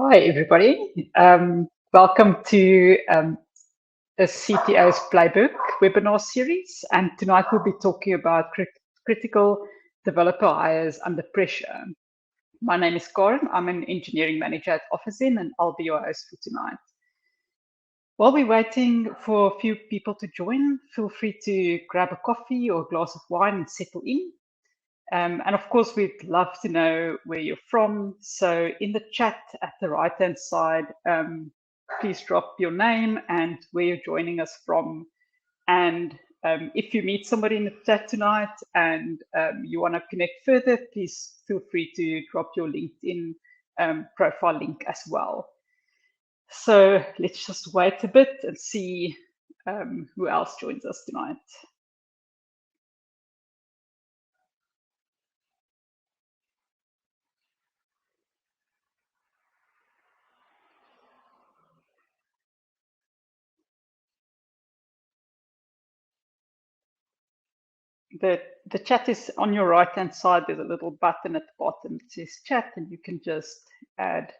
Hi, everybody. Welcome to a CTO's Playbook webinar series. And tonight we'll be talking about critical developer hires under pressure. My name is Karen. I'm an engineering manager at OfficeIn, and I'll be your host for tonight. While we're waiting for a few people to join, feel free to grab a coffee or a glass of wine and settle in. And of course, we'd love to know where you're from. So in the chat at the right-hand side, please drop your name and where you're joining us from. And if you meet somebody in the chat tonight and you want to connect further, please feel free to drop your LinkedIn profile link as well. So let's just wait a bit and see who else joins us tonight. The chat is on your right hand side. There's a little button at the bottom that says chat, and you can just add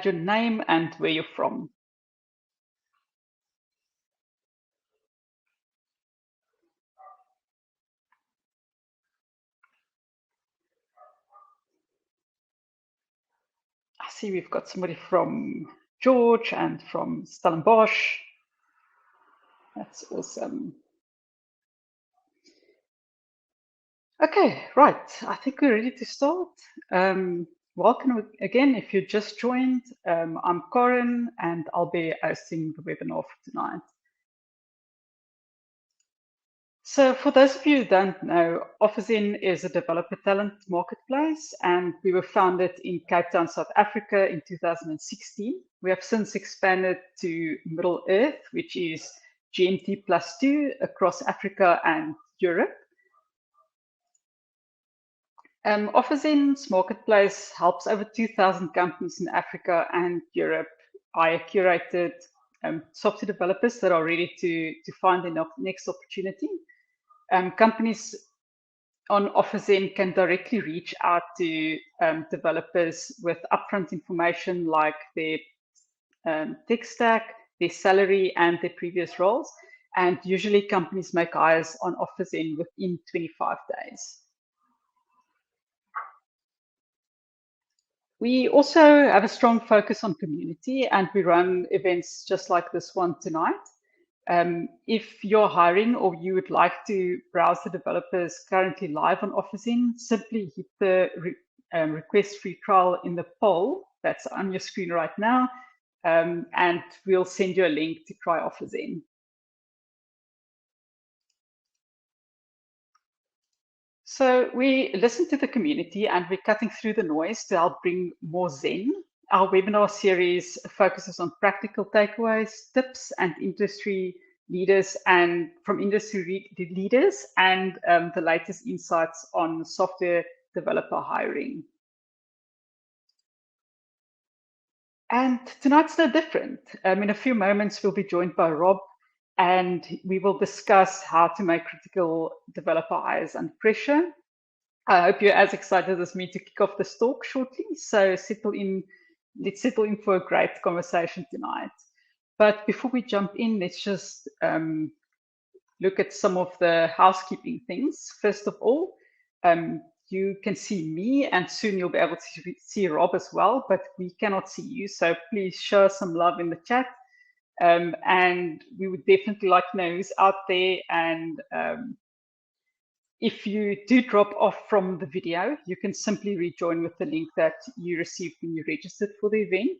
your name and where you're from. I see we've got somebody from George and from Stellenbosch. That's awesome. Okay, right. I think we're ready to start. Welcome again. If you just joined, I'm Corin, and I'll be hosting the webinar for tonight. So for those of you who don't know, OfficeIn is a developer talent marketplace, and we were founded in Cape Town, South Africa in 2016. We have since expanded to Middle Earth, which is GMT +2 across Africa and Europe. OfficeIn's marketplace helps over 2,000 companies in Africa and Europe hire curated software developers that are ready to find their next opportunity. Companies on OfficeIn can directly reach out to developers with upfront information like their tech stack, their salary, and their previous roles. And usually companies make hires on OfficeIn within 25 days. We also have a strong focus on community, and we run events just like this one tonight. If you're hiring or you would like to browse the developers currently live on OfficeIn, simply hit the request free trial in the poll that's on your screen right now, and we'll send you a link to try OfficeIn. So we listen to the community, and we're cutting through the noise to help bring more Zen. Our webinar series focuses on practical takeaways, tips, and industry leaders and from industry leaders and the latest insights on software developer hiring. And tonight's no different. In a few moments, we'll be joined by Rob, and we will discuss how to make critical developer hires under pressure. I hope you're as excited as me to kick off this talk shortly. So let's settle in for a great conversation tonight. But before we jump in, let's just look at some of the housekeeping things. First of all, you can see me, and soon you'll be able to see Rob as well, but we cannot see you. So please show us some love in the chat. And we would definitely like to know who's out there. And if you do drop off from the video, you can simply rejoin with the link that you received when you registered for the event.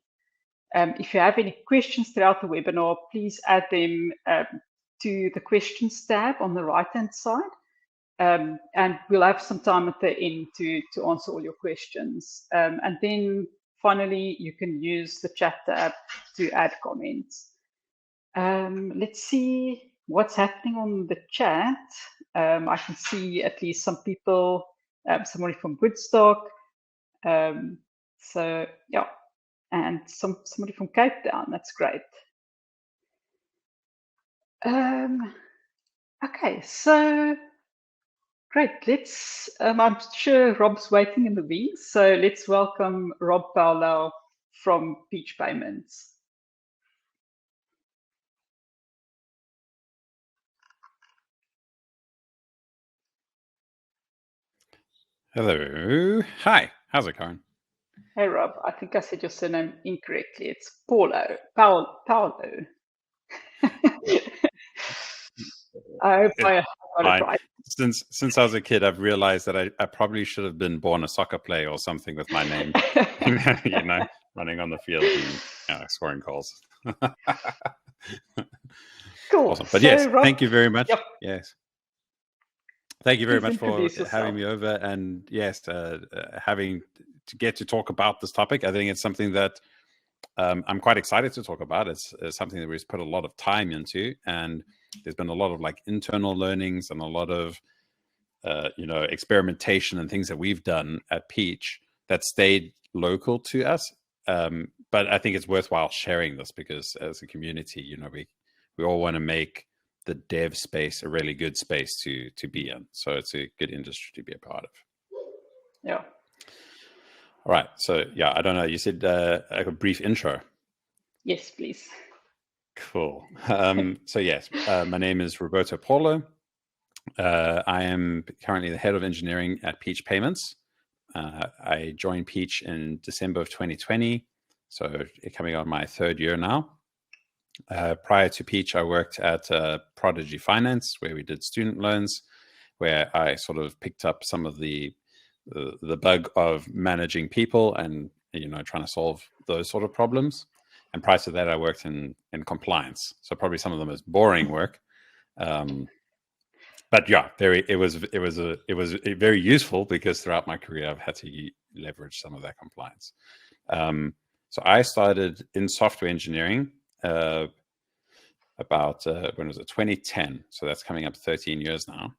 If you have any questions throughout the webinar, please add them to the questions tab on the right-hand side. And we'll have some time at the end to answer all your questions. And then finally, you can use the chat tab to add comments. Let's see what's happening on the chat. I can see at least some people, somebody from Woodstock. So yeah, and somebody from Cape Town. That's great. Okay, so Great. I'm sure Rob's waiting in the wings, so let's welcome Rob Paulo from Peach Payments. Hello. Hi. How's it going? Hey, Rob. I think I said your surname incorrectly. It's Paulo. I hope I got it Fine. right. Since I was a kid, I've realized that I probably should have been born a soccer player or something with my name, running on the field and scoring goals. Cool. Awesome. But So, yes, Rob, thank you very much. yep, Yes. Thank you very please much for introduce having yourself. me over, and yes, having to get to talk about this topic. I think it's something that I'm quite excited to talk about. It's something that we've put a lot of time into, and there's been a lot of like internal learnings and a lot of experimentation and things that we've done at Peach that stayed local to us. But I think it's worthwhile sharing this because as a community, we all want to make the dev space a really good space to be in. So it's a good industry to be a part of. Yeah. All right. So yeah, I don't know. You said a brief intro. Yes, please. Cool. So yes, my name is Ruberto Paulo. I am currently the head of engineering at Peach Payments. I joined Peach in December of 2020, so coming on my third year now. Prior to Peach, I worked at Prodigy Finance, where we did student loans, where I sort of picked up some of the bug of managing people and trying to solve those sort of problems. And prior to that, I worked in compliance, so probably some of the most boring work. But yeah, it was very useful because throughout my career I've had to leverage some of that compliance. So I started in software engineering about when was it 2010? So that's coming up 13 years now,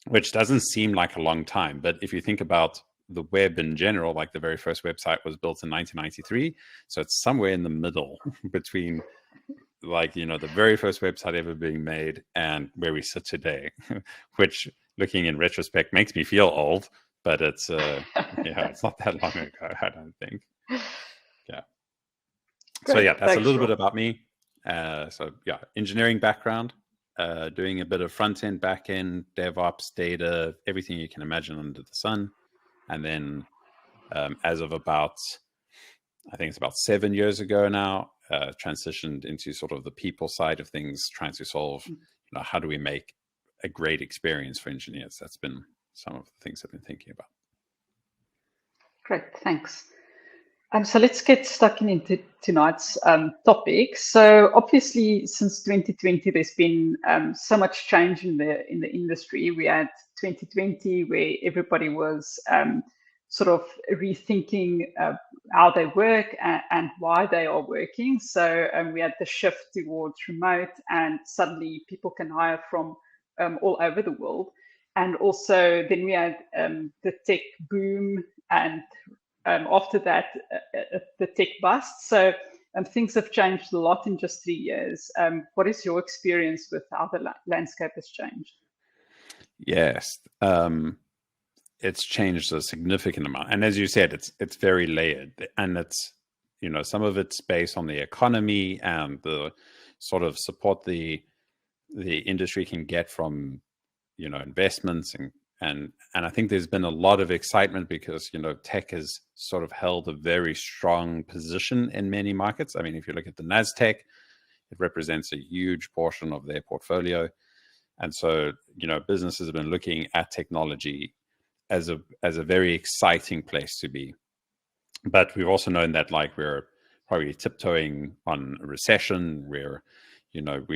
which doesn't seem like a long time, but if you think about the web in general, like the very first website was built in 1993, so it's somewhere in the middle between the very first website ever being made and where we sit today, which looking in retrospect makes me feel old, but it's it's not that long ago, I don't think. Yeah. Great. So yeah, that's Thanks, a little Rob. bit about me. So yeah, engineering background, doing a bit of front end, back end, DevOps, data, everything you can imagine under the sun. And then as of about, I think it's about 7 years ago now, transitioned into sort of the people side of things, trying to solve, how do we make a great experience for engineers? That's been some of the things I've been thinking about. Great. Thanks. So let's get stuck into tonight's topic. So obviously, since 2020, there's been so much change in the industry. We had 2020 where everybody was sort of rethinking how they work and why they are working. So we had the shift towards remote, and suddenly people can hire from all over the world. And also, then we had the tech boom, and after that, the tech bust. So things have changed a lot in just 3 years. What is your experience with how the landscape has changed? Yes, it's changed a significant amount, and as you said, it's very layered, and it's some of it's based on the economy and the sort of support the industry can get from investments and I think there's been a lot of excitement because tech has sort of held a very strong position in many markets. I mean, if you look at the NASDAQ, it represents a huge portion of their portfolio, and so businesses have been looking at technology as a very exciting place to be. But we've also known that we're probably tiptoeing on a recession. We're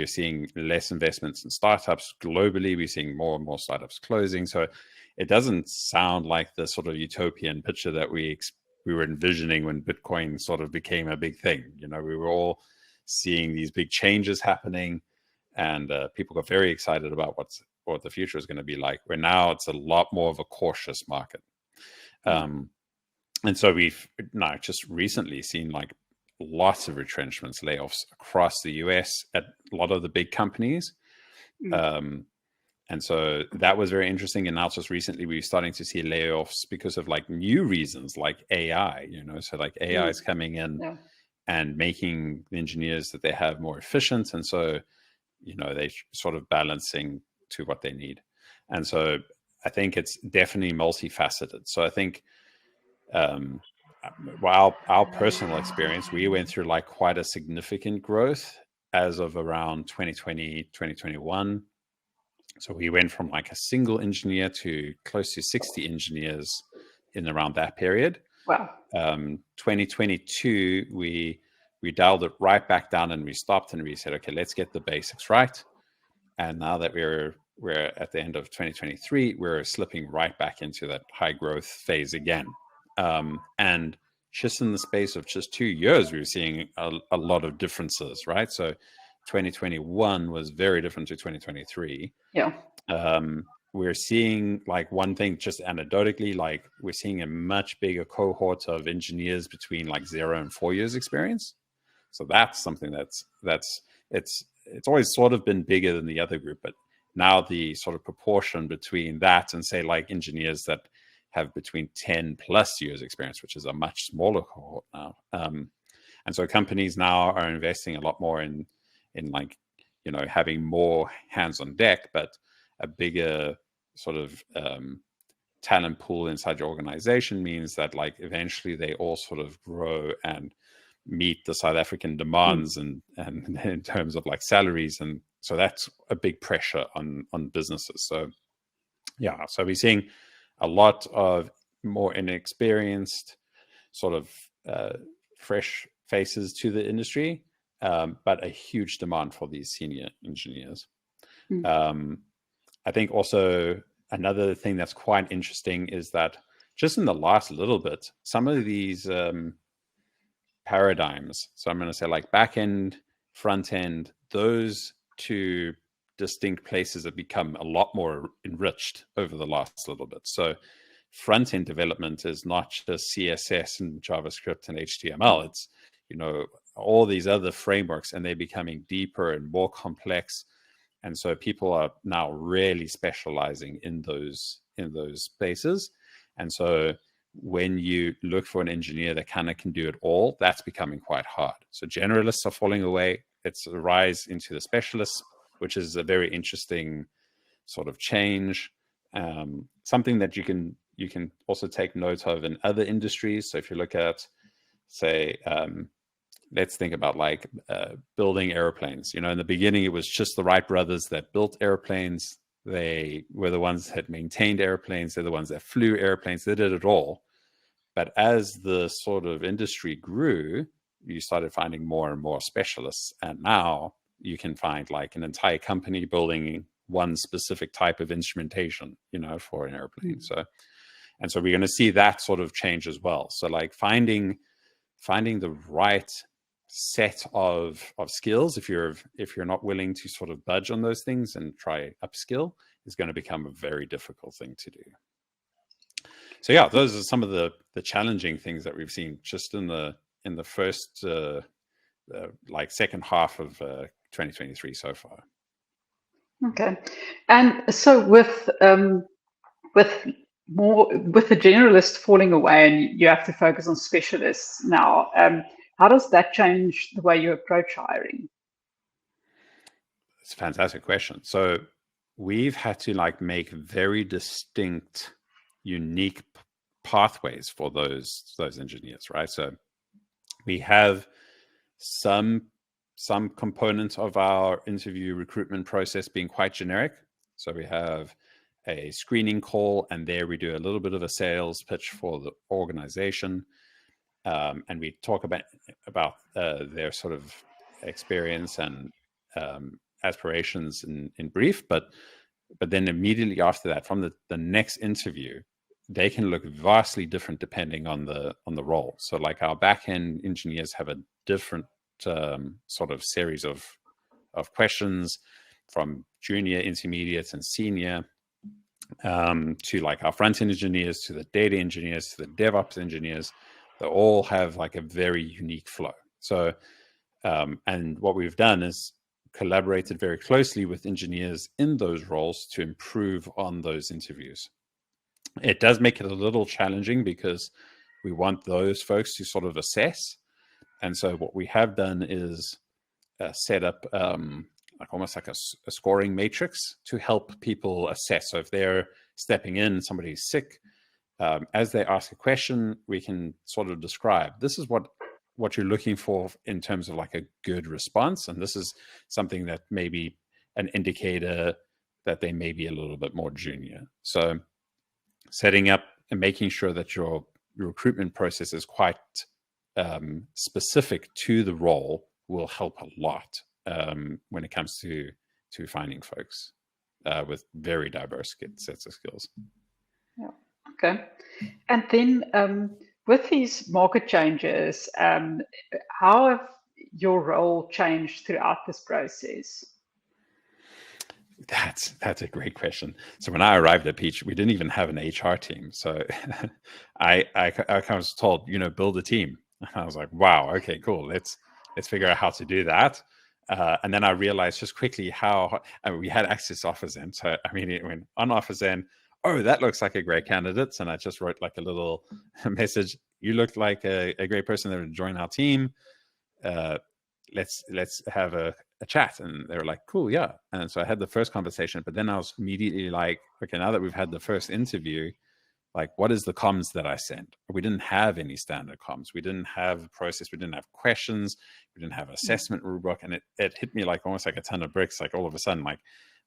seeing less investments in startups globally. We're seeing more and more startups closing. So it doesn't sound like the sort of utopian picture that we were envisioning when Bitcoin sort of became a big thing. We were all seeing these big changes happening, and people got very excited about what the future is going to be like. Where now it's a lot more of a cautious market. And so we've now just recently seen lots of retrenchments, layoffs across the US at a lot of the big companies. And so that was very interesting. And now just recently we're starting to see layoffs because of like new reasons like AI, so like AI is coming in and making the engineers that they have more efficient. And so, they're sort of balancing to what they need. And so I think it's definitely multifaceted. So I think our personal experience, we went through like quite a significant growth as of around 2020, 2021. So we went from like a single engineer to close to 60 engineers in around that period. Wow. 2022, we dialed it right back down and we stopped and we said, okay, let's get the basics right. And now that we're at the end of 2023, we're slipping right back into that high growth phase again. And just in the space of just 2 years, we were seeing a lot of differences, right? So 2021 was very different to 2023. Yeah. We're seeing like one thing just anecdotally, like we're seeing a much bigger cohort of engineers between like 0 and 4 years experience. So that's something that's it's always sort of been bigger than the other group, but now the sort of proportion between that and say like engineers that have between 10 plus years experience, which is a much smaller cohort now. And so companies now are investing a lot more in like, having more hands on deck, but a bigger sort of talent pool inside your organization means that like eventually they all sort of grow and meet the South African demands and in terms of like salaries. And so that's a big pressure on businesses. So yeah, so we're seeing a lot of more inexperienced sort of fresh faces to the industry, but a huge demand for these senior engineers. I think also another thing that's quite interesting is that just in the last little bit, some of these paradigms, so I'm going to say like back end, front end, those two distinct places have become a lot more enriched over the last little bit. So front end development is not just CSS and JavaScript and HTML. It's, all these other frameworks, and they're becoming deeper and more complex. And so people are now really specializing in those spaces. And so when you look for an engineer that kind of can do it all, that's becoming quite hard. So generalists are falling away. It's a rise into the specialists, which is a very interesting sort of change. Something that you can also take note of in other industries. So if you look at, say, let's think about like building airplanes. In the beginning, it was just the Wright brothers that built airplanes. They were the ones that maintained airplanes. They're the ones that flew airplanes. They did it all. But as the sort of industry grew, you started finding more and more specialists. And now you can find like an entire company building one specific type of instrumentation, for an airplane. So we're going to see that sort of change as well. So like finding the right set of skills, if you're not willing to sort of budge on those things and try upskill, is going to become a very difficult thing to do. So yeah, those are some of the challenging things that we've seen just in the first like second half of 2023 so far. Okay, and so with the generalist falling away and you have to focus on specialists now, how does that change the way you approach hiring? It's a fantastic question. So we've had to like make very distinct, unique pathways for those engineers, right? So we have some components of our interview recruitment process being quite generic. So we have a screening call, and there we do a little bit of a sales pitch for the organization, and we talk about their sort of experience and aspirations in brief. But then immediately after that, from the next interview, they can look vastly different depending on the role. So like our back-end engineers have a different sort of series of questions, from junior, intermediate, and senior, to like our front-end engineers, to the data engineers, to the DevOps engineers. They all have like a very unique flow. So and what we've done is collaborated very closely with engineers in those roles to improve on those interviews. It does make it a little challenging because we want those folks to sort of assess. And so what we have done is set up almost like a scoring matrix to help people assess. So if they're stepping in, somebody's sick, as they ask a question, we can sort of describe, this is what you're looking for in terms of like a good response. And this is something that may be an indicator that they may be a little bit more junior. So setting up and making sure that your recruitment process is quite specific to the role will help a lot when it comes to finding folks with very diverse sets of skills. Yeah. Okay. And then with these market changes, how have your role changed throughout this process? That's a great question. So when I arrived at Peach, we didn't even have an HR team. So I kind of was told, build a team. And I was like, wow, okay, cool. Let's figure out how to do that. And then I realized just quickly how we had access to OfferZen. So I mean, it went on OfferZen. Oh, that looks like a great candidate. And I just wrote like a little message. You look like a great person that would join our team. Let's have a chat. And they were like, cool, yeah. And so I had the first conversation, but then I was immediately like, okay, now that we've had the first interview, like, what is the comms that I sent? We didn't have any standard comms. We didn't have a process. We didn't have questions. We didn't have assessment rubric. And it hit me like almost like a ton of bricks. Like all of a sudden, like,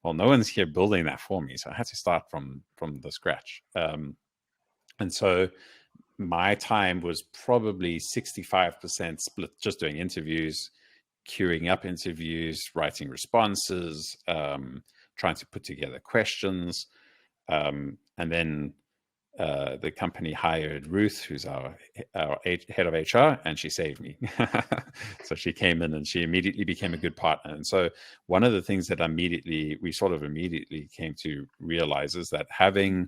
well, no one's here building that for me. So I had to start from the scratch. And so my time was probably 65% split just doing interviews, queuing up interviews, writing responses, trying to put together questions. And then the company hired Ruth, who's our head of HR, and she saved me. So she came in and she immediately became a good partner. And so one of the things that we sort of immediately came to realize is that having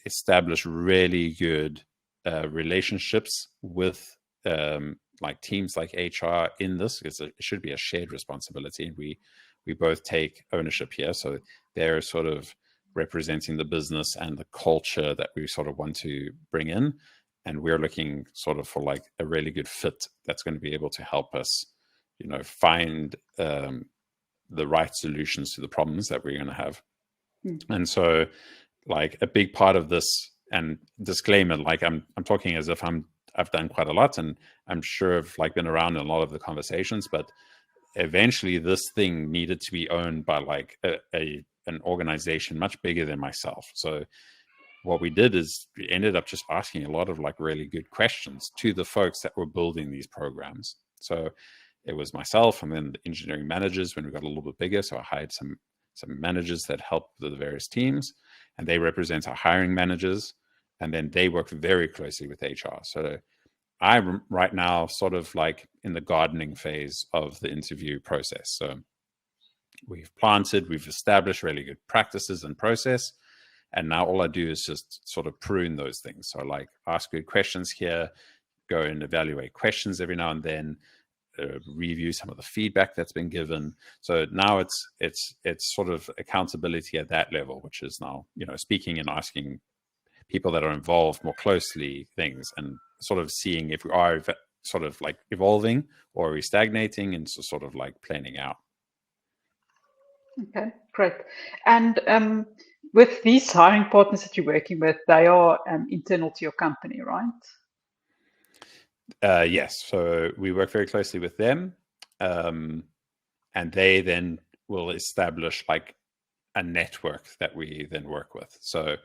established really good relationships with like teams like HR in this, because it should be a shared responsibility. And we both take ownership here. So they're sort of representing the business and the culture that we sort of want to bring in. And we're looking sort of for like a really good fit that's going to be able to help us, find the right solutions to the problems that we're going to have. And so like a big part of this, and disclaimer, like I'm talking as if I've done quite a lot, and I'm sure I've like been around in a lot of the conversations, but eventually this thing needed to be owned by like an organization much bigger than myself. So what we did is we ended up just asking a lot of like really good questions to the folks that were building these programs. So it was myself and then the engineering managers when we got a little bit bigger. So I hired some managers that helped the various teams, and they represent our hiring managers. And then they work very closely with HR. So I'm right now sort of like in the gardening phase of the interview process. So we've established really good practices and process. And now all I do is just sort of prune those things. So like ask good questions here, go and evaluate questions every now and then, review some of the feedback that's been given. So now it's sort of accountability at that level, which is now, speaking and asking people that are involved more closely things, and sort of seeing if we are sort of like evolving or are we stagnating, and so sort of like planning out. Okay, great. And with these hiring partners that you're working with, they are internal to your company, right? Yes. So we work very closely with them, and they then will establish like a network that we then work with. So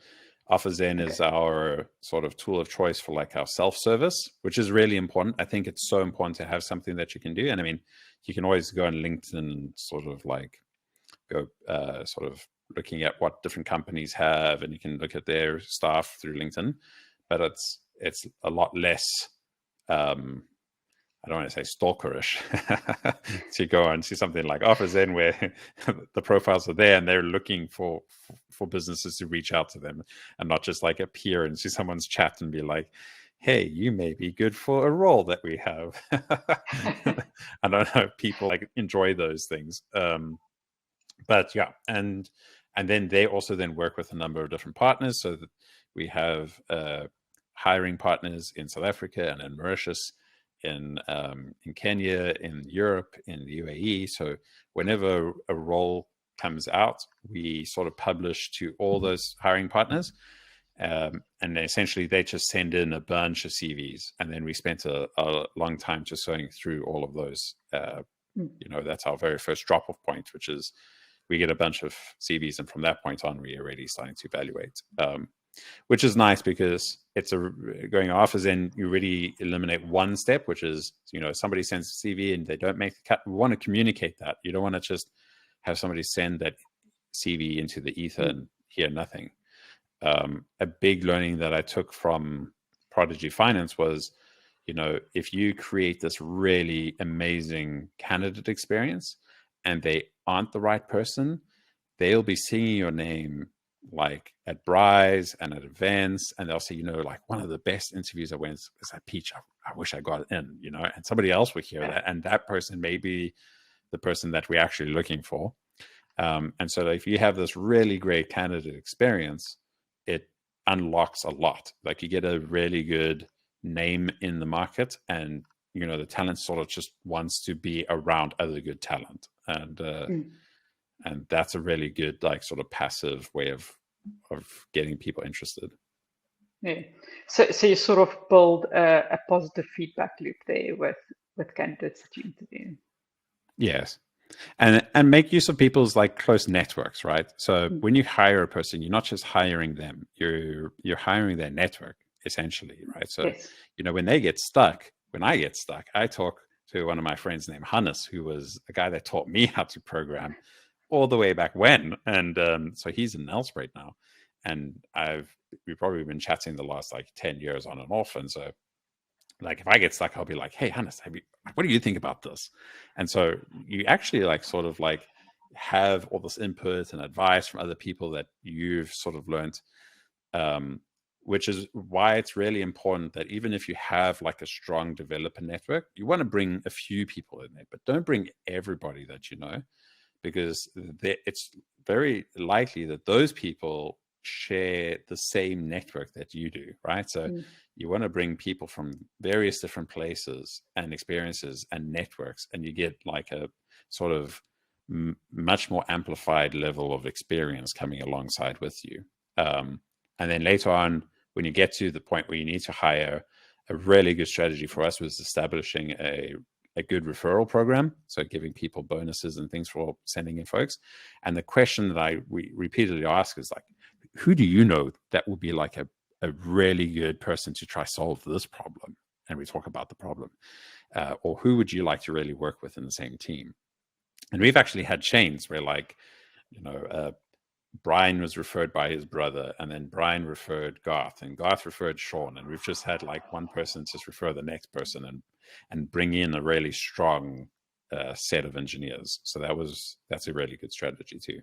OfferZen is our sort of tool of choice for like our self-service, which is really important. I think it's so important to have something that you can do. And I mean, you can always go on LinkedIn and sort of like go sort of looking at what different companies have, and you can look at their staff through LinkedIn, but it's a lot less, I don't want to say stalkerish, to go and see something like OfferZen where the profiles are there and they're looking for businesses to reach out to them, and not just like appear and see someone's chat and be like, hey, you may be good for a role that we have. I don't know if people like enjoy those things. But yeah, and then they also then work with a number of different partners, so that we have hiring partners in South Africa and in Mauritius, in Kenya, in Europe, in the UAE. So whenever a role comes out, we sort of publish to all those hiring partners. And essentially they just send in a bunch of CVs, and then we spent a long time just going through all of those. That's our very first drop-off point, which is we get a bunch of CVs, and from that point on, we're already starting to evaluate, which is nice because it's going off as in you really eliminate one step, which is, somebody sends a CV and they don't make the cut. We want to communicate that. You don't want to just have somebody send that CV into the ether and hear nothing. A big learning that I took from Prodigy Finance was, if you create this really amazing candidate experience and they aren't the right person, they'll be singing your name like at Bry's and at events, and they'll say, like, one of the best interviews I went was at Peach. I wish I got in, and somebody else will hear that, and that person may be the person that we're actually looking for. And so if you have this really great candidate experience, it unlocks a lot. Like, you get a really good name in the market, and the talent sort of just wants to be around other good talent, and that's a really good, like, sort of passive way of getting people interested. Yeah. So you sort of build a positive feedback loop there with candidates that you interview. Yes. And make use of people's like close networks, right? So when you hire a person, you're not just hiring them, you're hiring their network, essentially, right? So, yes. When I get stuck, I talk to one of my friends named Hannes, who was a guy that taught me how to program all the way back when. And so he's in Nelspruit now. And we've probably been chatting the last like 10 years on and off. And so, like, if I get stuck, I'll be like, hey, Hannes, what do you think about this? And so you actually like sort of like have all this input and advice from other people that you've sort of learned, which is why it's really important that even if you have like a strong developer network, you want to bring a few people in there, but don't bring everybody that you know, because it's very likely that those people share the same network that you do, right? So you want to bring people from various different places and experiences and networks, and you get like a sort of much more amplified level of experience coming alongside with you. And then later on, when you get to the point where you need to hire, a really good strategy for us was establishing a good referral program, so giving people bonuses and things for sending in folks. And the question that we repeatedly ask is like, who do you know that will be like a really good person to try solve this problem? And we talk about the problem. Or who would you like to really work with in the same team? And we've actually had chains where, like, Brian was referred by his brother, and then Brian referred Garth, and Garth referred Sean, and we've just had like one person just refer the next person and bring in a really strong set of engineers. So that's a really good strategy too.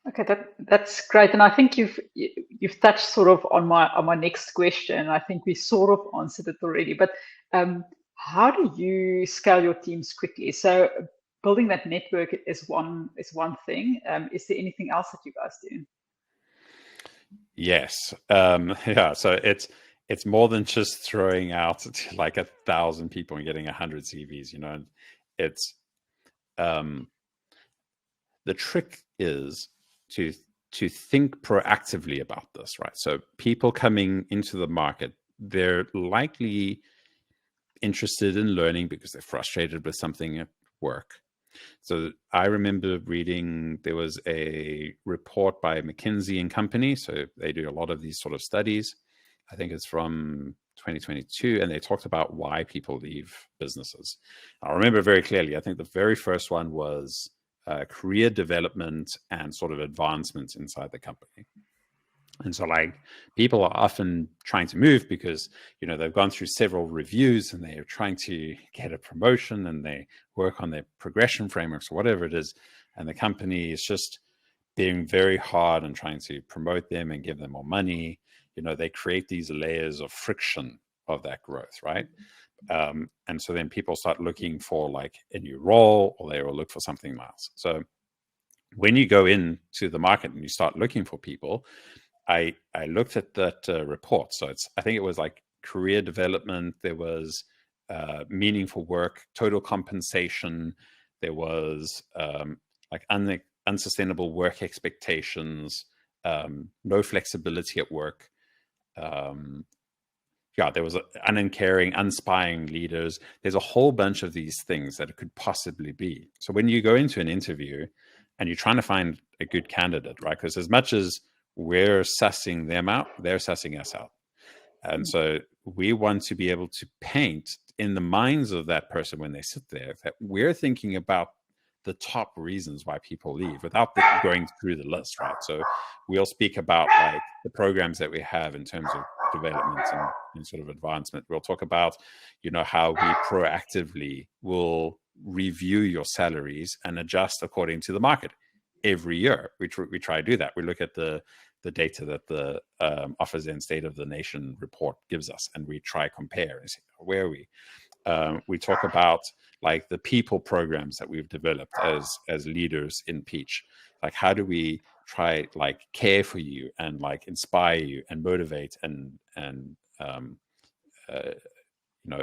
Okay, that's great, and I think you've touched sort of on my next question. I think we sort of answered it already, but how do you scale your teams quickly? So building that network is one thing. Is there anything else that you guys do? Yes, yeah. So it's more than just throwing out to like 1,000 people and getting 100 CVs. It's the trick is to think proactively about this, right? So people coming into the market, they're likely interested in learning because they're frustrated with something at work. So I remember reading, there was a report by McKinsey and Company. So they do a lot of these sort of studies. I think it's from 2022, and they talked about why people leave businesses. I remember very clearly, I think the very first one was career development and sort of advancements inside the company. And so, like, people are often trying to move because, they've gone through several reviews and they're trying to get a promotion, and they work on their progression frameworks or whatever it is. And the company is just being very hard and trying to promote them and give them more money. they create these layers of friction of that growth, right? And so then people start looking for like a new role, or they will look for something else. So when you go into the market and you start looking for people, I looked at that report. So I think it was like career development. There was meaningful work, total compensation. There was like unsustainable work expectations, no flexibility at work. There was uncaring, unspying leaders. There's a whole bunch of these things that it could possibly be. So when you go into an interview and you're trying to find a good candidate, right? Because as much as we're sussing them out, they're sussing us out. And so we want to be able to paint in the minds of that person when they sit there that we're thinking about the top reasons why people leave without going through the list, right? So we'll speak about like the programs that we have in terms of development and sort of advancement. We'll talk about, how we proactively will review your salaries and adjust according to the market every year. We try to do that. We look at the data that the Offers and State of the Nation report gives us, and we try compare and see where are we. We talk about like the people programs that we've developed as leaders in Peach. Like, how do we try like care for you and like inspire you and motivate and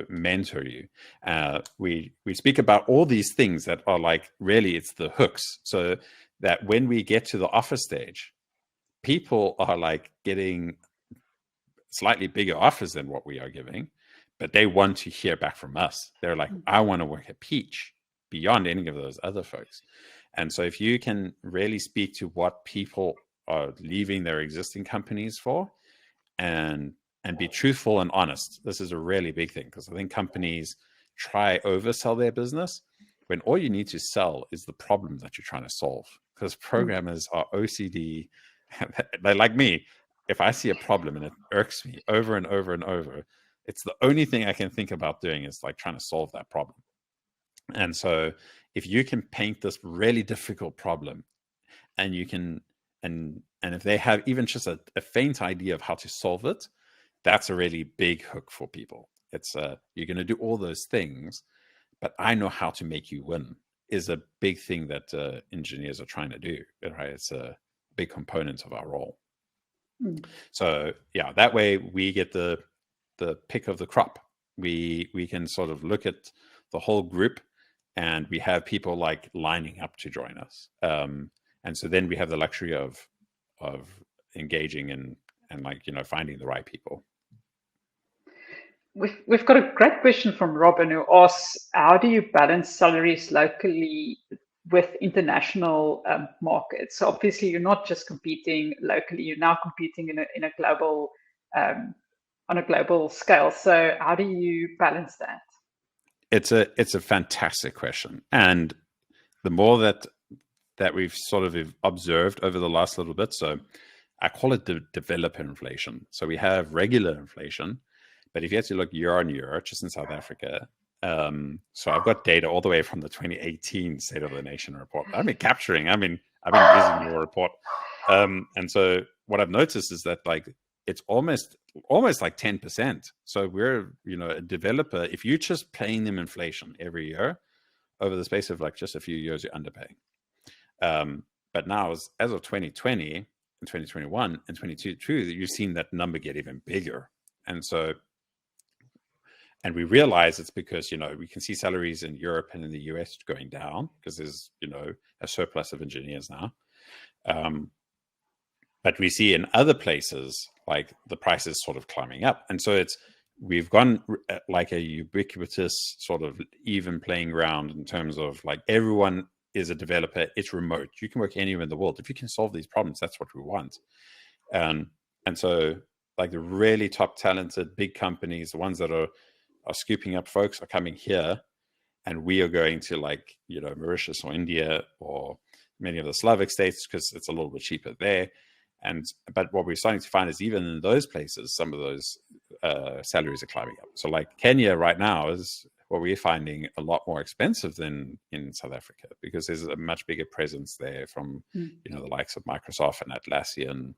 mentor you. We speak about all these things that are like really it's the hooks, so that when we get to the offer stage, people are like getting slightly bigger offers than what we are giving, but they want to hear back from us. They're like, I want to work at Peach beyond any of those other folks. And so if you can really speak to what people are leaving their existing companies for and be truthful and honest, this is a really big thing, because I think companies try oversell their business when all you need to sell is the problem that you're trying to solve. Because programmers are OCD. They're like me. If I see a problem and it irks me over and over and over, it's the only thing I can think about doing is like trying to solve that problem. And so if you can paint this really difficult problem, and you can, and if they have even just a faint idea of how to solve it, that's a really big hook for people. It's you're going to do all those things, but I know how to make you win is a big thing that engineers are trying to do, right? It's a big component of our role. So yeah, that way we get the pick of the crop. We can sort of look at the whole group, and we have people like lining up to join us. And so then we have the luxury of engaging and like, finding the right people. We've got a great question from Robin, who asks, how do you balance salaries locally with international markets? So obviously you're not just competing locally, you're now competing in a global on a global scale. So how do you balance that? It's a fantastic question. And the more that we've sort of observed over the last little bit, so I call it the developer inflation. So we have regular inflation, but if you have to look year on year, just in South Africa, so I've got data all the way from the 2018 State of the Nation report. I've been using your report. And so what I've noticed is that like it's almost like 10%. So we're, a developer, if you just paying them inflation every year over the space of like just a few years, you're underpaying. But now as of 2020 and 2021 and 2022, you've seen that number get even bigger. And we realize it's because, we can see salaries in Europe and in the US going down because there's, a surplus of engineers now. But we see in other places, like the prices sort of climbing up. And so we've gone like a ubiquitous sort of even playing ground in terms of like everyone is a developer. It's remote. You can work anywhere in the world. If you can solve these problems, that's what we want. And so like the really top talented big companies, the ones that are scooping up folks, are coming here, and we are going to like, Mauritius or India or many of the Slavic states because it's a little bit cheaper there. But what we're starting to find is even in those places, some of those salaries are climbing up. So like Kenya right now is what we're finding a lot more expensive than in South Africa, because there's a much bigger presence there from, the likes of Microsoft and Atlassian,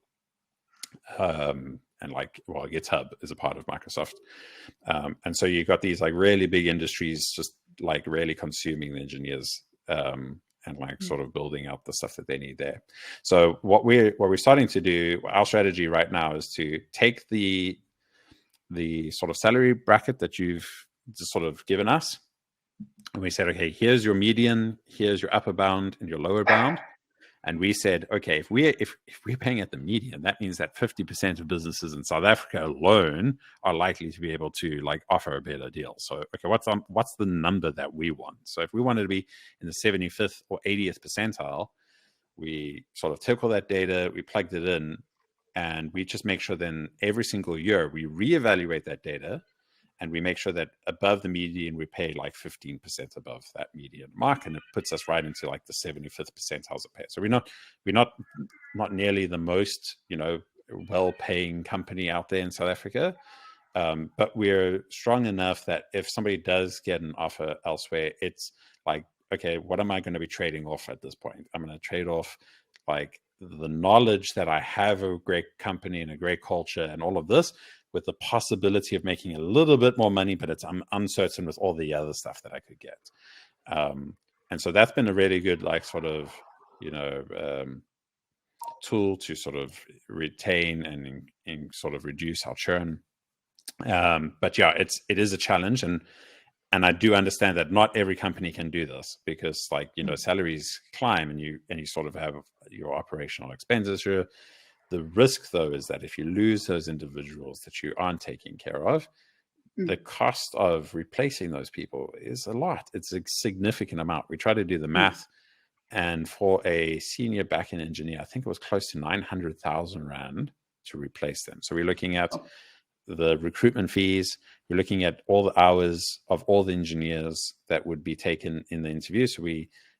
like, well, GitHub is a part of Microsoft. And so you've got these like really big industries just like really consuming the engineers, and like sort of building out the stuff that they need there. So what we're starting to do, our strategy right now is to take the sort of salary bracket that you've just sort of given us, and we said, okay, here's your median, here's your upper bound and your lower bound. And we said, okay, if we're paying at the median, that means that 50% of businesses in South Africa alone are likely to be able to like offer a better deal. So, okay, what's the number that we want? So if we wanted to be in the 75th or 80th percentile, we sort of took all that data, we plugged it in, and we just make sure then every single year we reevaluate that data, and we make sure that above the median, we pay like 15% above that median mark, and it puts us right into like the 75th percentiles of pay. So we're not nearly the most, well-paying company out there in South Africa, but we're strong enough that if somebody does get an offer elsewhere, it's like, okay, what am I going to be trading off at this point? I'm going to trade off like the knowledge that I have of a great company and a great culture and all of this, with the possibility of making a little bit more money, but I'm uncertain with all the other stuff that I could get. And so that's been a really good, like, sort of, tool to sort of retain and sort of reduce our churn. But yeah, it is a challenge, and I do understand that not every company can do this, because like, salaries climb and you sort of have your operational expenditure. The risk, though, is that if you lose those individuals that you aren't taking care of, the cost of replacing those people is a lot. It's a significant amount. We try to do the math, and for a senior backend engineer, I think it was close to 900,000 Rand to replace them. So we're looking at the recruitment fees. We're looking at all the hours of all the engineers that would be taken in the interview. So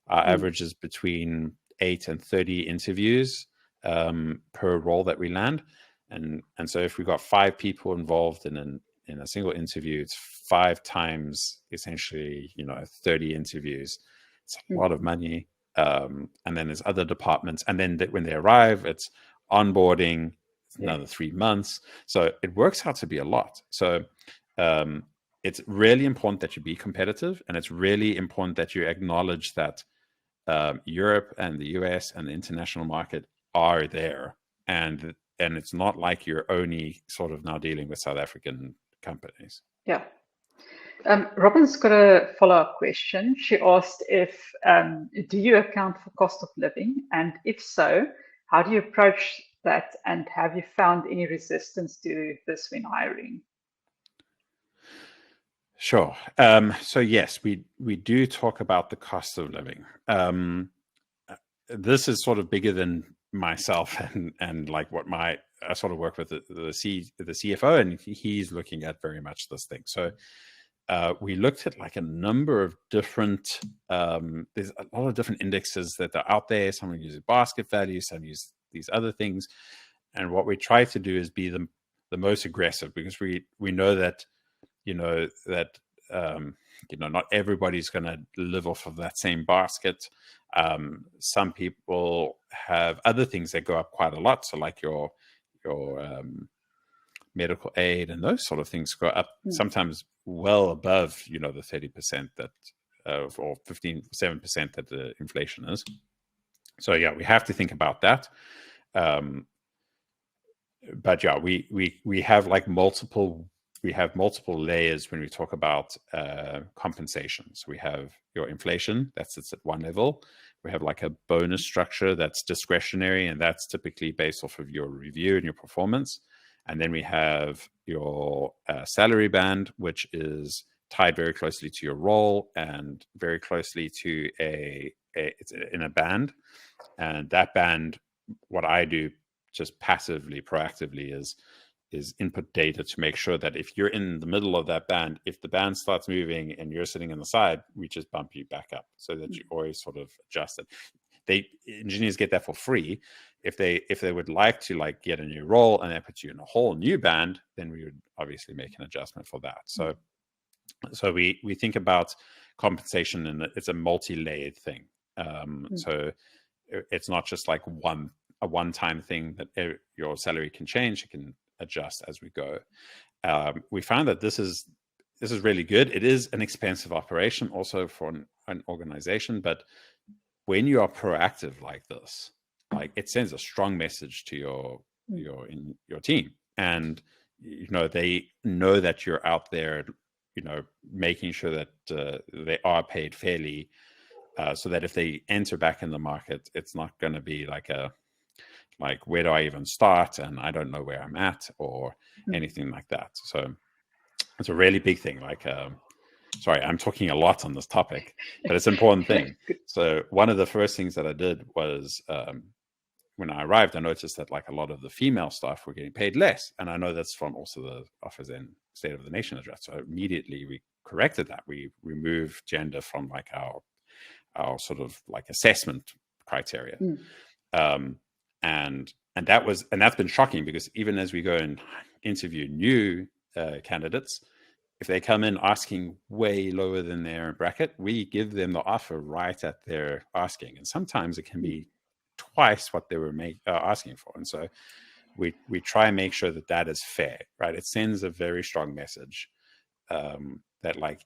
our average is between 8 and 30 interviews per role that we land, and so if we've got 5 people involved in a single interview, it's 5 times essentially 30 interviews. It's a lot of money, and then there's other departments, and then when they arrive, it's onboarding. It's another 3 months, so it works out to be a lot. So it's really important that you be competitive, and it's really important that you acknowledge that Europe and the US and the international market are there, and it's not like you're only sort of now dealing with South African companies. Yeah. Robin's got a follow-up question. She asked if do you account for cost of living, and if so, how do you approach that, and have you found any resistance to this when hiring? Sure. So yes, we do talk about the cost of living. This is sort of bigger than myself and like what I sort of work with the CFO, and he's looking at very much this thing. So we looked at like a number of different, there's a lot of different indexes that are out there. Some use basket value, some use these other things. And what we try to do is be the most aggressive, because we know that, not everybody's going to live off of that same basket. Some people have other things that go up quite a lot. So like your medical aid and those sort of things go up sometimes well above, the 30% that, or 7% that the inflation is. So yeah, we have to think about that. But yeah, we have like multiple layers when we talk about compensation. So we have your inflation, that sits at one level. We have like a bonus structure that's discretionary, and that's typically based off of your review and your performance. And then we have your salary band, which is tied very closely to your role and very closely to it's in a band. And that band, what I do just passively, proactively, is input data to make sure that if you're in the middle of that band, if the band starts moving and you're sitting on the side, we just bump you back up so that you always sort of adjust it. Engineers get that for free. If they would like to like get a new role and they put you in a whole new band, then we would obviously make an adjustment for that. So we think about compensation, and it's a multi-layered thing. So it's not just like a one-time thing that your salary can change. It can adjust as we go. We found that this is really good. It is an expensive operation also for an organization, but when you are proactive like this, like it sends a strong message to your team, and they know that you're out there, making sure that they are paid fairly, so that if they enter back in the market, it's not going to be like where do I even start, and I don't know where I'm at, or anything like that. So it's a really big thing. Sorry, I'm talking a lot on this topic, but it's an important thing. So one of the first things that I did was, when I arrived, I noticed that a lot of the female staff were getting paid less. And I know that's from also the Office and State of the Nation address. So immediately we corrected that. We removed gender from our sort of assessment criteria. And that's been shocking, because even as we go and interview new candidates, if they come in asking way lower than their bracket, we give them the offer right at their asking. And sometimes it can be twice what they were asking for. And so we try and make sure that is fair, right? It sends a very strong message that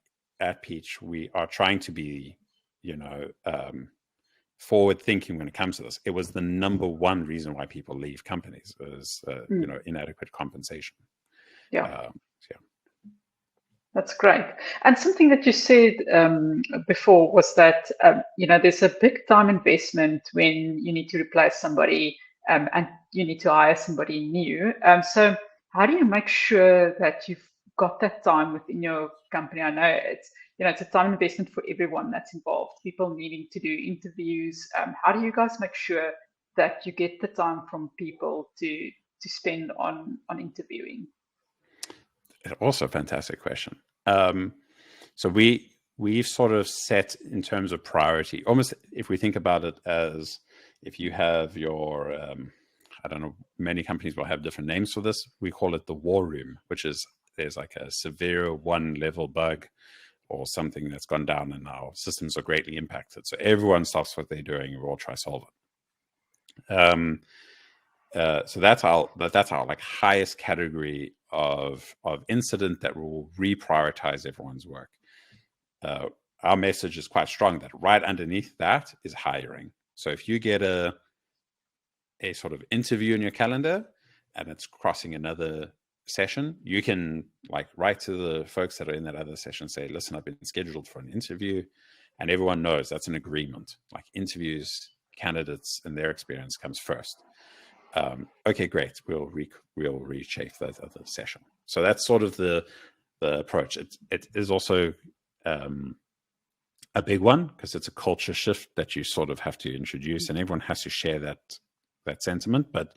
at Peach, we are trying to be, forward thinking when it comes to this. It was the number one reason why people leave companies is, inadequate compensation. Yeah. That's great. And something that you said before was that, there's a big time investment when you need to replace somebody and you need to hire somebody new. So how do you make sure that you've got that time within your company? I know it's a time investment for everyone that's involved, people needing to do interviews. How do you guys make sure that you get the time from people to spend on interviewing? Also a fantastic question. So we've sort of set in terms of priority, almost if we think about it as if you have your, I don't know, many companies will have different names for this. We call it the war room, which is there's a severe 1-level bug or something that's gone down and our systems are greatly impacted. So everyone stops what they're doing and we'll try to solve it. So that's our highest category of incident that will reprioritize everyone's work. Our message is quite strong that right underneath that is hiring. So if you get a sort of interview in your calendar and it's crossing another session, you can write to the folks that are in that other session, say, listen, I've been scheduled for an interview, and everyone knows that's an agreement. Interviews, candidates and their experience comes first. Okay, great. We'll reshape that other session. So that's sort of the approach. It is also a big one because it's a culture shift that you sort of have to introduce, and everyone has to share that sentiment. But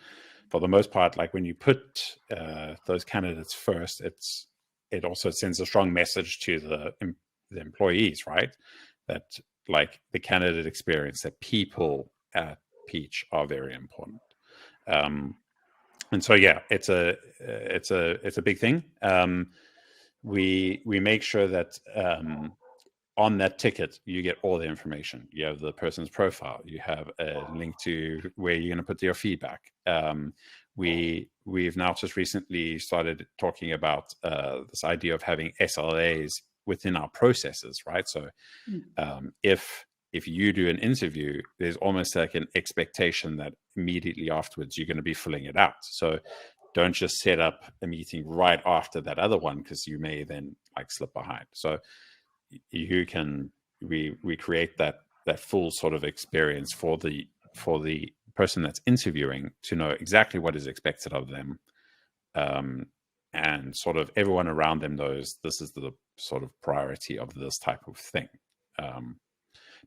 for the most part, when you put those candidates first, it also sends a strong message to the employees, right? That the candidate experience, that people at Peach are very important. And so it's a big thing. We make sure that on that ticket you get all the information. You have the person's profile, you have a link to where you're going to put your feedback. We've now just recently started talking about this idea of having SLAs within our processes, right? So if you do an interview, there's almost an expectation that immediately afterwards you're going to be filling it out. So don't just set up a meeting right after that other one, because you may then slip behind. So we create that full sort of experience for the person that's interviewing to know exactly what is expected of them, and sort of everyone around them knows this is the sort of priority of this type of thing.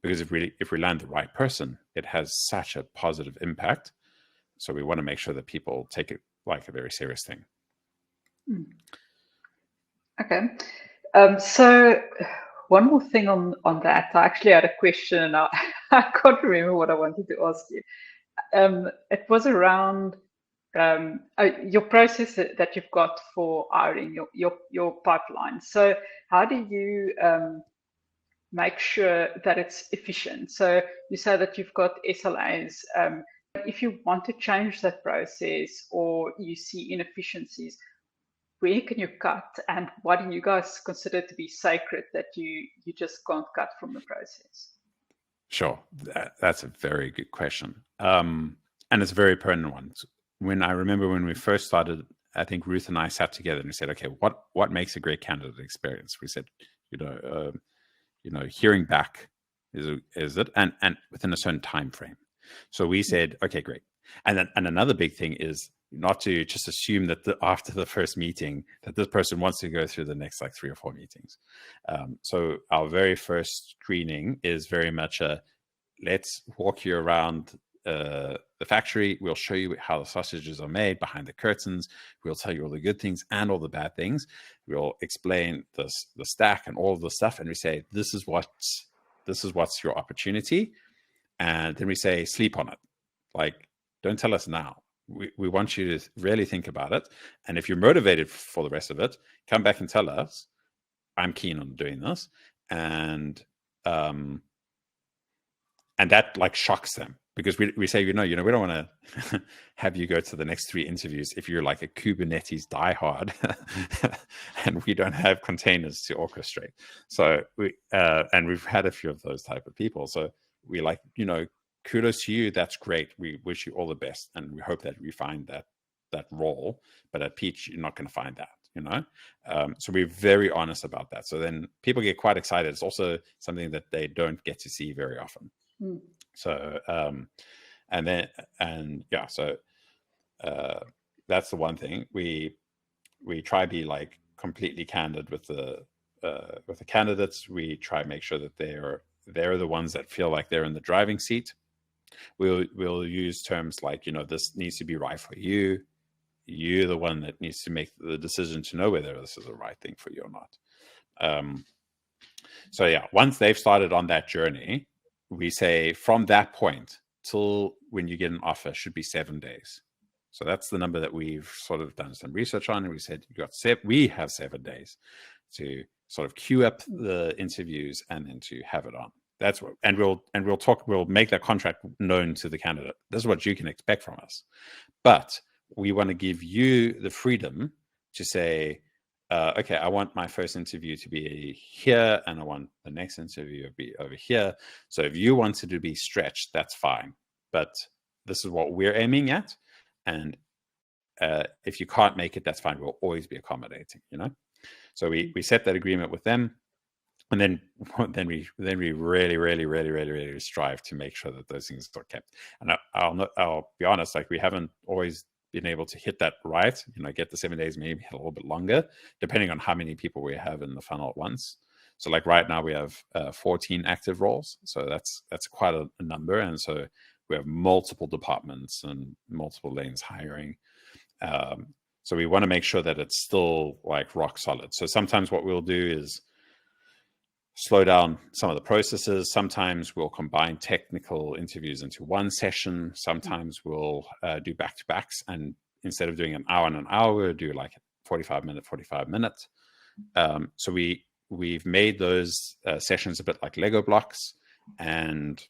Because if we land the right person, it has such a positive impact. So we want to make sure that people take it like a very serious thing. Okay. So one more thing on that. I actually had a question and I can't remember what I wanted to ask you. It was around your process that you've got for hiring your pipeline. So how do you make sure that it's efficient? So you say that you've got SLAs if you want to change that process or you see inefficiencies, where can you cut, and what do you guys consider to be sacred that you just can't cut from the process? Sure, that's a very good question, and it's a very pertinent one. I remember when we first started, I think Ruth and I sat together and we said, okay, what makes a great candidate experience? We said, hearing back is it, and within a certain time frame. So we said, okay, great. And another big thing is not to just assume that after the first meeting that this person wants to go through the next like 3 or 4 meetings. So our very first screening is very much let's walk you around the factory. We'll show you how the sausages are made behind the curtains. We'll tell you all the good things and all the bad things. We'll explain the stack and all of the stuff. And we say, this is what's your opportunity. And then we say, sleep on it. Like, don't tell us now. We want you to really think about it. And if you're motivated for the rest of it, come back and tell us, I'm keen on doing this. And that like shocks them, because we say, we don't want to have you go to the next 3 interviews if you're like a Kubernetes diehard and we don't have containers to orchestrate. So and we've had a few of those type of people. So we like, kudos to you. That's great. We wish you all the best. And we hope that we find that role, but at Peach, you're not going to find that, So we're very honest about that. So then people get quite excited. It's also something that they don't get to see very often. So, that's the one thing. We try to be like completely candid with the candidates. We try to make sure that they're the ones that feel like they're in the driving seat. We'll use terms like, this needs to be right for you. You're the one that needs to make the decision to know whether this is the right thing for you or not. So yeah, once they've started on that journey, we say from that point till when you get an offer should be 7 days. So that's the number that we've sort of done some research on, and we said we have 7 days to sort of queue up the interviews and then to have it on. That's what, and we'll make that contract known to the candidate. This is what you can expect from us, but we want to give you the freedom to say, okay, I want my first interview to be here, and I want the next interview to be over here. So if you wanted to be stretched, that's fine. But this is what we're aiming at. And if you can't make it, that's fine. We'll always be accommodating, So we set that agreement with them. And then we really strive to make sure that those things are kept. And I'll be honest, like we haven't always been able to hit that right, get the 7 days, maybe a little bit longer, depending on how many people we have in the funnel at once. So like right now we have 14 active roles. So that's quite a number. And so we have multiple departments and multiple lanes hiring. So we want to make sure that it's still like rock solid. So sometimes what we'll do is slow down some of the processes. Sometimes we'll combine technical interviews into one session. Sometimes we'll do back-to-backs, and instead of doing an hour and an hour, we'll do like 45 minutes. So we've made those sessions a bit like Lego blocks, and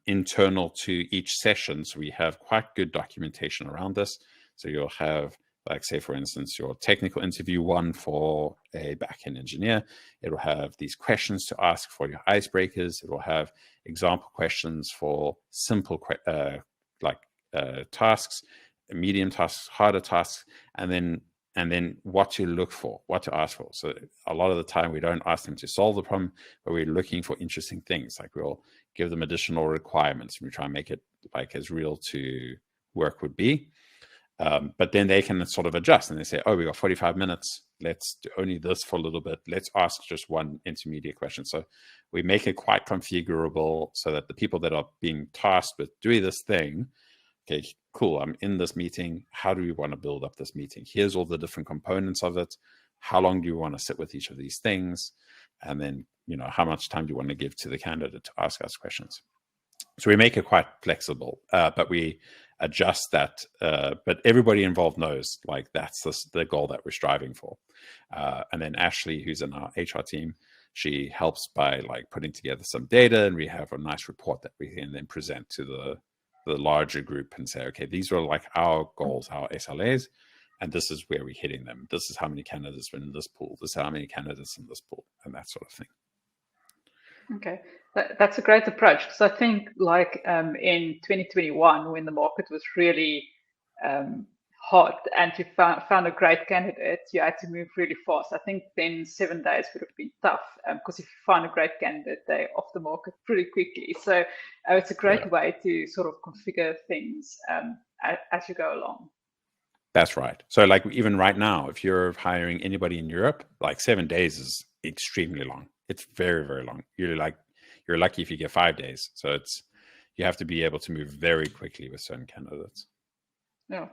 internal to each session. So we have quite good documentation around this. So you'll have, like, say, for instance, your technical interview one for a backend engineer. It will have these questions to ask for your icebreakers. It will have example questions for simple tasks, medium tasks, harder tasks, and then what to look for, what to ask for. So a lot of the time we don't ask them to solve the problem, but we're looking for interesting things. Like we'll give them additional requirements, and we try and make it like as real to work would be. But then they can sort of adjust, and they say, oh, we got 45 minutes. Let's do only this for a little bit. Let's ask just one intermediate question. So we make it quite configurable so that the people that are being tasked with doing this thing, okay, cool, I'm in this meeting. How do we want to build up this meeting? Here's all the different components of it. How long do you want to sit with each of these things? And then, how much time do you want to give to the candidate to ask us questions? So we make it quite flexible, but we adjust that. But everybody involved knows, like, that's the goal that we're striving for. And then Ashley, who's in our HR team, she helps by like putting together some data, and we have a nice report that we can then present to the larger group and say, okay, these are like our goals, our SLAs, and this is where we're hitting them. This is how many candidates are in this pool. This is how many candidates in this pool, and that sort of thing. Okay, that's a great approach, because I think like in 2021, when the market was really hot and you found a great candidate, you had to move really fast. I think then 7 days would have been tough, because if you find a great candidate, they're off the market pretty quickly. So it's a great way to sort of configure things as you go along. That's right. So like even right now, if you're hiring anybody in Europe, like 7 days is extremely long. It's very, very long. You're lucky if you get 5 days. So you have to be able to move very quickly with certain candidates. Yeah.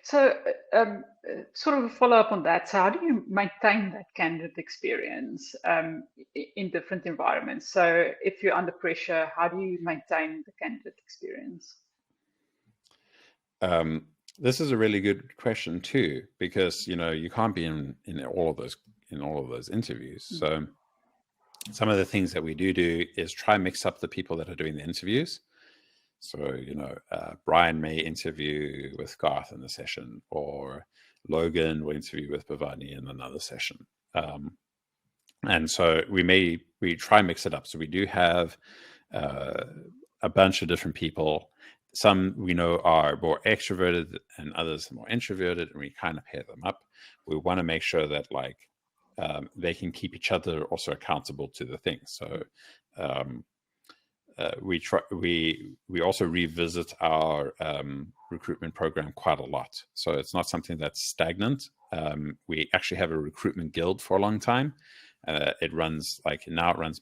So sort of a follow up on that. So how do you maintain that candidate experience in different environments? So if you're under pressure, how do you maintain the candidate experience? This is a really good question too, because you can't be in all of those interviews. So some of the things that we do is try and mix up the people that are doing the interviews. So Brian may interview with Garth in a session, or Logan will interview with Bhavani in another session. And so we try and mix it up. So we do have a bunch of different people. Some we know are more extroverted and others are more introverted, and we kind of pair them up. We want to make sure that they can keep each other also accountable to the things. So we also revisit our recruitment program quite a lot. So it's not something that's stagnant. We actually have a recruitment guild for a long time. It runs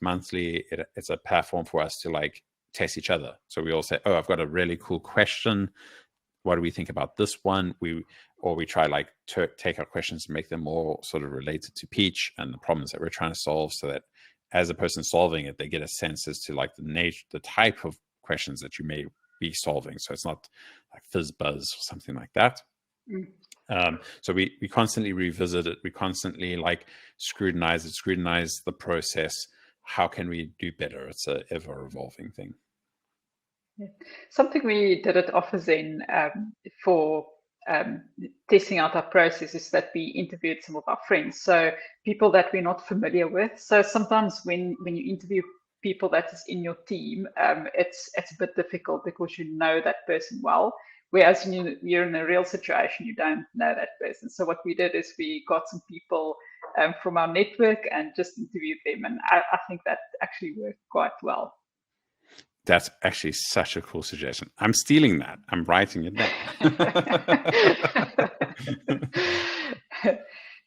monthly. It's a platform for us to test each other. So we all say, oh, I've got a really cool question. What do we think about this one? We try to take our questions and make them more sort of related to Peach and the problems that we're trying to solve, so that as a person solving it, they get a sense as to the type of questions that you may be solving. So it's not like fizz buzz or something like that. So we constantly revisit it. We constantly scrutinize the process. How can we do better? It's a ever evolving thing. Yeah. Something we did at OfferZen for testing out our process is that we interviewed some of our friends, so people that we're not familiar with. So sometimes when you interview people that is in your team, it's a bit difficult because you know that person well, whereas when you're in a real situation, you don't know that person. So what we did is we got some people from our network and just interviewed them, and I think that actually worked quite well. That's actually such a cool suggestion. I'm stealing that. I'm writing it down.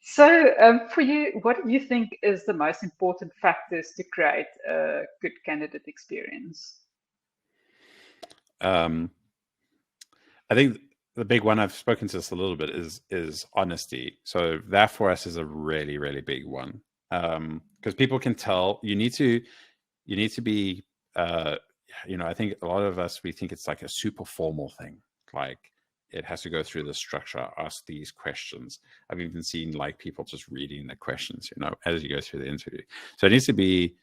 So for you, what do you think is the most important factors to create a good candidate experience? I think the big one, I've spoken to this a little bit, is honesty. So that for us is a really, really big one, because people can tell. You need to be. I think a lot of us, we think it's like a super formal thing. It has to go through the structure, ask these questions. I've even seen people just reading the questions, as you go through the interview. So it needs to be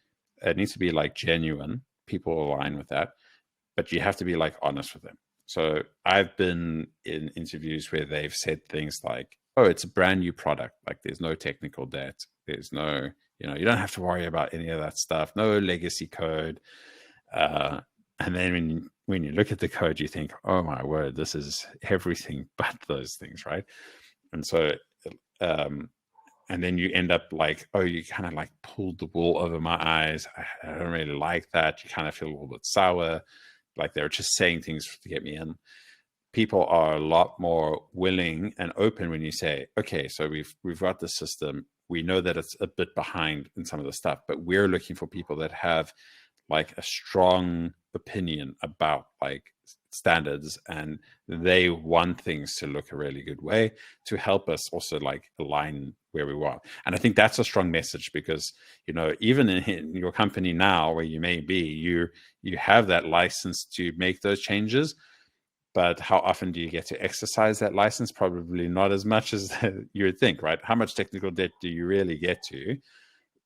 genuine. People align with that, but you have to be honest with them. So I've been in interviews where they've said things like, oh, it's a brand new product. There's no technical debt. There's no, you don't have to worry about any of that stuff. No legacy code. And then when you look at the code, you think, oh my word, this is everything but those things, right? And so, and then you end up oh, you kind of pulled the wool over my eyes. I don't really like that. You kind of feel a little bit sour, they're just saying things to get me in. People are a lot more willing and open when you say, okay, so we've got the system. We know that it's a bit behind in some of the stuff, but we're looking for people that have a strong opinion about standards, and they want things to look a really good way to help us also align where we want. And I think that's a strong message, because even in your company now, where you may be, you have that license to make those changes, but how often do you get to exercise that license? Probably not as much as you would think, right? How much technical debt do you really get to?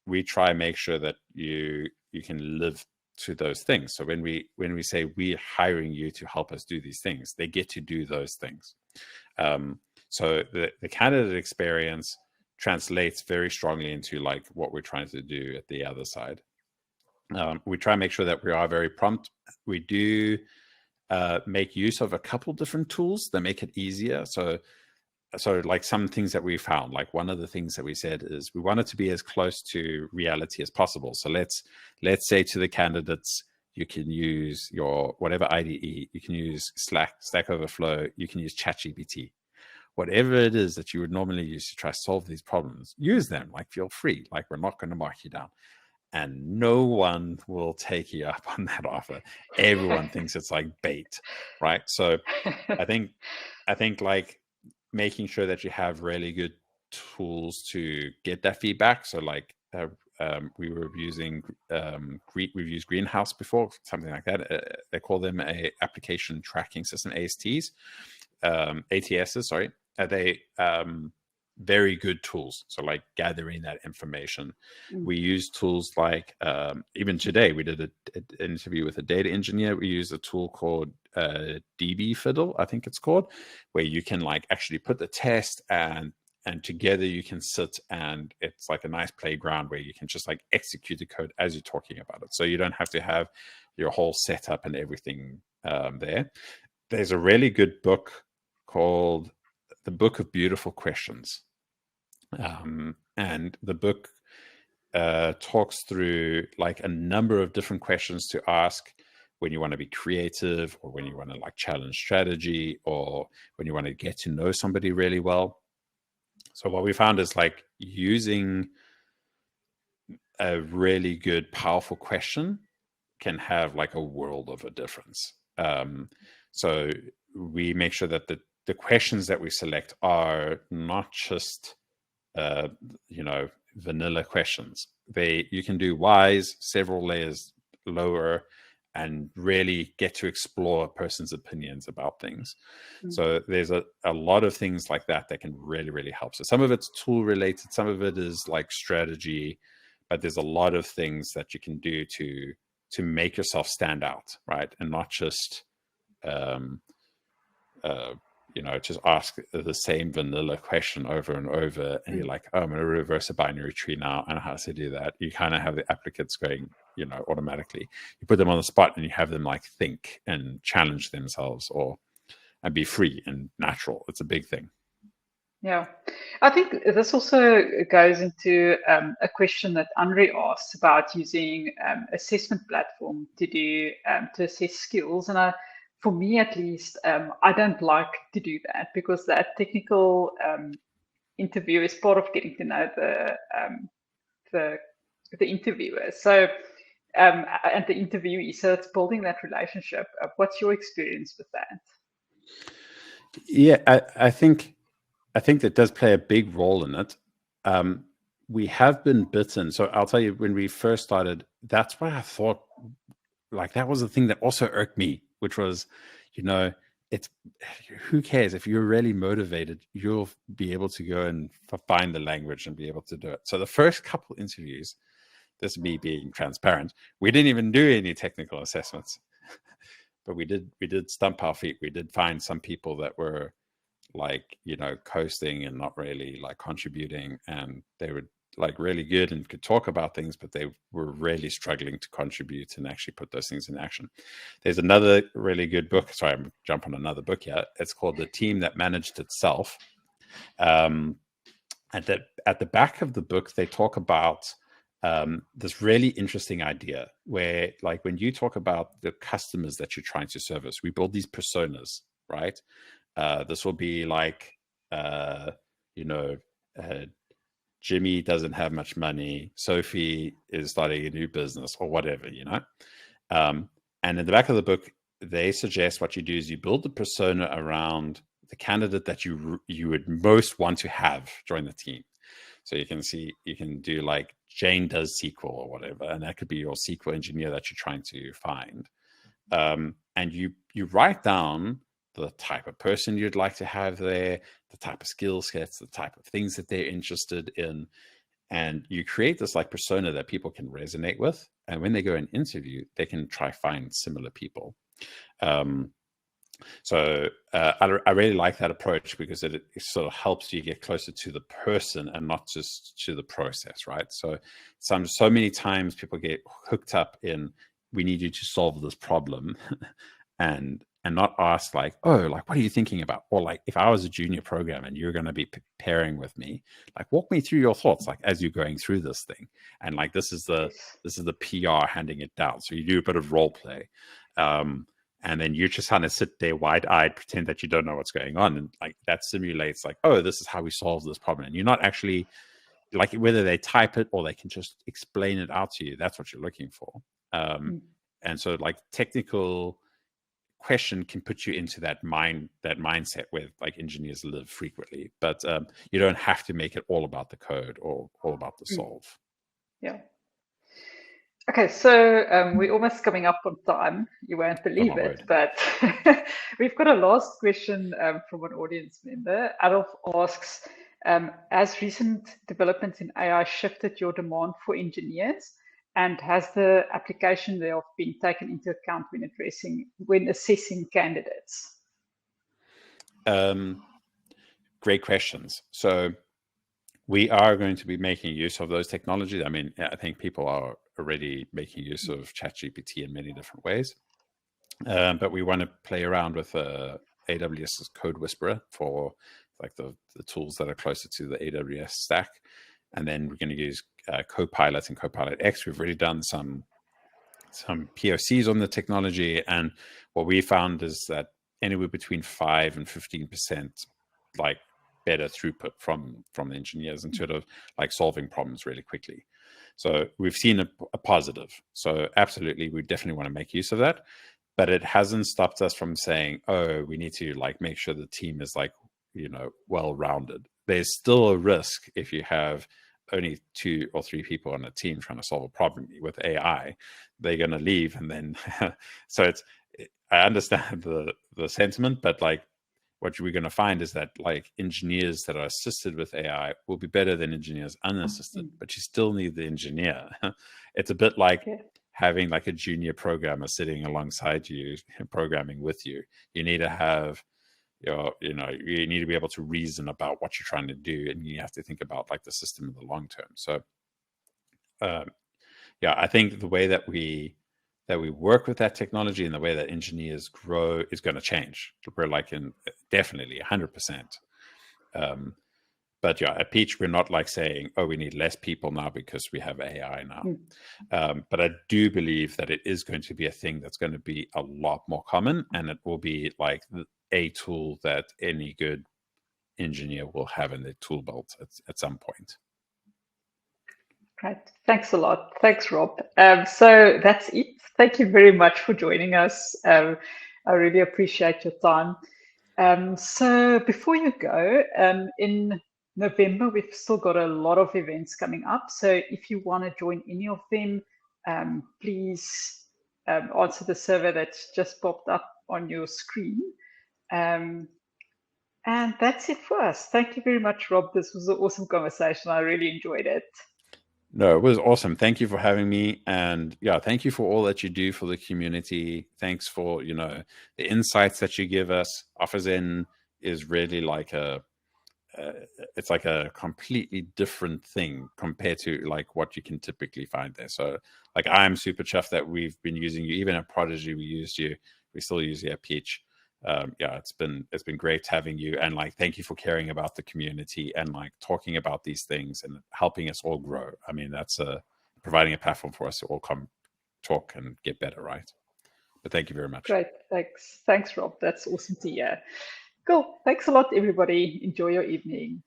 We try and make sure that you can live to those things. So when we say we're hiring you to help us do these things, they get to do those things. So the candidate experience translates very strongly into like what we're trying to do at the other side. We try and make sure that we are very prompt. We do make use of a couple different tools that make it easier. So like some things that we found, like one of the things that we said is we wanted to be as close to reality as possible. So let's say to the candidates, you can use your whatever IDE, you can use Slack, Stack Overflow, you can use ChatGPT. Whatever it is that you would normally use to try to solve these problems, use them, like feel free, like we're not going to mark you down. And no one will take you up on that offer. Everyone thinks it's like bait, right? So I think like making sure that you have really good tools to get that feedback. So like we were using we've used Greenhouse before, something like that. They call them a application tracking system, ASTs, ATSs, sorry. They very good tools. So like gathering that information. We use tools like even today we did an interview with a data engineer. We use a tool called DB Fiddle, I think it's called, where you can like actually put the test and together you can sit, and it's like a nice playground where you can just like execute the code as you're talking about it. So you don't have to have your whole setup and everything there. There's a really good book called The Book of Beautiful Questions. And the book talks through like a number of different questions to ask when you want to be creative, or when you want to like challenge strategy, or when you want to get to know somebody really well. So what we found is like using a really good, powerful question can have like a world of a difference. So we make sure that the questions that we select are not just vanilla questions. You can do whys several layers lower and really get to explore a person's opinions about things. So there's a lot of things like that can really, really help. So some of it's tool related, some of it is like strategy, but there's a lot of things that you can do to make yourself stand out, right? And not just just ask the same vanilla question over and over, and you're like, oh, I'm going to reverse a binary tree now, and how to do that. You kind of have the applicants going, automatically. You put them on the spot and you have them like think and challenge themselves, and be free and natural. It's a big thing. Yeah, I think this also goes into a question that Andre asked about using assessment platform to assess skills, and for me at least, I don't like to do that, because that technical interview is part of getting to know the interviewer. So and the interviewee. So it's building that relationship. What's your experience with that? Yeah, I think that does play a big role in it. We have been bitten. So I'll tell you, when we first started, that's why I thought like that was the thing that also irked me, which was, it's who cares if you're really motivated, you'll be able to go and find the language and be able to do it. So the first couple interviews, this is me being transparent, we didn't even do any technical assessments, but we did stump our feet. We did find some people that were like, coasting and not really like contributing, and they were like really good and could talk about things, but they were really struggling to contribute and actually put those things in action. There's another really good book. Sorry, I'm jumping on another book here. It's called The Team That Managed Itself. At the back of the book, they talk about this really interesting idea where, like, when you talk about the customers that you're trying to service, we build these personas, right? This will be like, Jimmy doesn't have much money, Sophie is starting a new business, or whatever, and in the back of the book, they suggest what you do is you build the persona around the candidate that you would most want to have join the team. So you can do like Jane does SQL or whatever, and that could be your SQL engineer that you're trying to find. And you write down the type of person you'd like to have there, the type of skill sets, the type of things that they're interested in. and you create this like persona that people can resonate with, and when they go and interview, they can try find similar people. So I really like that approach, because it sort of helps you get closer to the person and not just to the process, right? So so many times people get hooked up in, we need you to solve this problem, and not ask like, oh, like, what are you thinking about? Or like, if I was a junior programmer and you're going to be pairing with me, like, walk me through your thoughts, like, as you're going through this thing. And like, this is the PR handing it down. So you do a bit of role play. And then you just kind of sit there wide-eyed, pretend that you don't know what's going on. And like, that simulates like, oh, this is how we solve this problem. And you're not actually, like, whether they type it or they can just explain it out to you, that's what you're looking for. And so like, technical question can put you into that mindset where like engineers live frequently, but you don't have to make it all about the code or all about the solve. Yeah. Okay, so we're almost coming up on time. You won't believe it, but we've got a last question from an audience member. Adolf asks, has recent developments in AI shifted your demand for engineers? And has the application thereof been taken into account when assessing candidates? Great questions. So we are going to be making use of those technologies. I mean, I think people are already making use of ChatGPT in many different ways. But we want to play around with AWS's Code Whisperer for like the tools that are closer to the AWS stack. And then we're going to use Copilot and Copilot X. We've already done some POCs on the technology. And what we found is that anywhere between 5 and 15% like better throughput from the engineers in terms of like solving problems really quickly. So we've seen a positive. So absolutely, we definitely want to make use of that. But it hasn't stopped us from saying, oh, we need to like make sure the team is like, well-rounded. There's still a risk if you have only 2 or 3 people on a team trying to solve a problem with AI, they're going to leave. And then, so I understand the sentiment, but like, what we're going to find is that like engineers that are assisted with AI will be better than engineers unassisted, but you still need the engineer. It's a bit like having like a junior programmer sitting alongside you, programming with you. You need to have you need to be able to reason about what you're trying to do, and you have to think about like the system in the long term. So I think the way that we work with that technology and the way that engineers grow is going to change. We're like definitely 100%. But at Peach, we're not like saying, oh, we need less people now because we have AI now. But I do believe that it is going to be a thing that's going to be a lot more common, and it will be like a tool that any good engineer will have in their tool belt at some point. Great. Thanks a lot. Thanks, Rob. So that's it. Thank you very much for joining us. I really appreciate your time. So before you go, in November, we've still got a lot of events coming up. So if you want to join any of them, please answer the survey that's just popped up on your screen. And that's it for us. Thank you very much, Rob. This was an awesome conversation. I really enjoyed it. No, it was awesome. Thank you for having me. And thank you for all that you do for the community. Thanks for, the insights that you give us. OfferZen is really like it's like a completely different thing compared to like what you can typically find there. So like, I'm super chuffed that we've been using you. Even at Prodigy, we used you. We still use you at Peach. It's been great having you, and like, thank you for caring about the community and like talking about these things and helping us all grow. I mean, that's providing a platform for us to all come talk and get better, right? But thank you very much. Great. Thanks, Rob. That's awesome to hear. Cool. Thanks a lot, everybody. Enjoy your evening.